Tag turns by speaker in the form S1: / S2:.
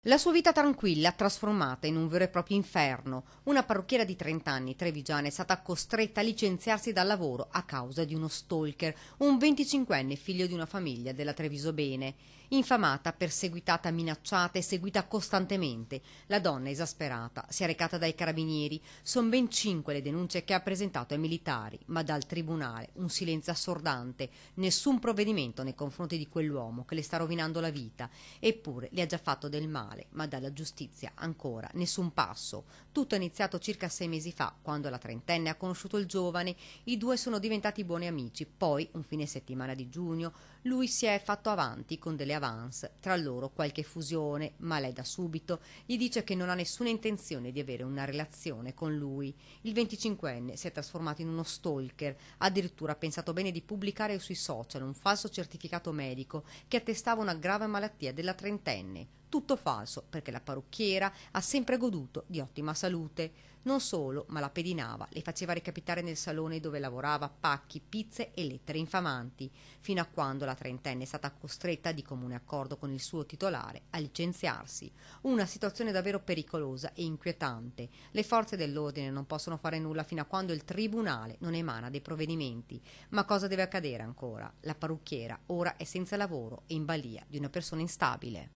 S1: La sua vita tranquilla trasformata in un vero e proprio inferno. Una parrucchiera di 30 anni trevigiana è stata costretta a licenziarsi dal lavoro a causa di uno stalker, un 25enne figlio di una famiglia della Treviso Bene. Infamata, perseguitata, minacciata e seguita costantemente, la donna esasperata si è recata dai carabinieri. Sono ben 5 le denunce che ha presentato ai militari, ma dal tribunale un silenzio assordante, nessun provvedimento nei confronti di quell'uomo che le sta rovinando la vita. Eppure le ha già fatto del male, ma dalla giustizia ancora nessun passo. Tutto è iniziato circa 6 mesi fa, quando la trentenne ha conosciuto il giovane. I due sono diventati buoni amici. Poi, un fine settimana di giugno, lui si è fatto avanti con delle avance, tra loro qualche fusione, ma lei da subito gli dice che non ha nessuna intenzione di avere una relazione con lui. Il 25enne si è trasformato in uno stalker, addirittura ha pensato bene di pubblicare sui social un falso certificato medico che attestava una grave malattia della trentenne. Tutto falso, perché la parrucchiera ha sempre goduto di ottima salute. Non solo, ma la pedinava, le faceva recapitare nel salone dove lavorava pacchi, pizze e lettere infamanti, fino a quando la trentenne è stata costretta, di comune accordo con il suo titolare, a licenziarsi. Una situazione davvero pericolosa e inquietante. Le forze dell'ordine non possono fare nulla fino a quando il tribunale non emana dei provvedimenti. Ma cosa deve accadere ancora? La parrucchiera ora è senza lavoro e in balia di una persona instabile.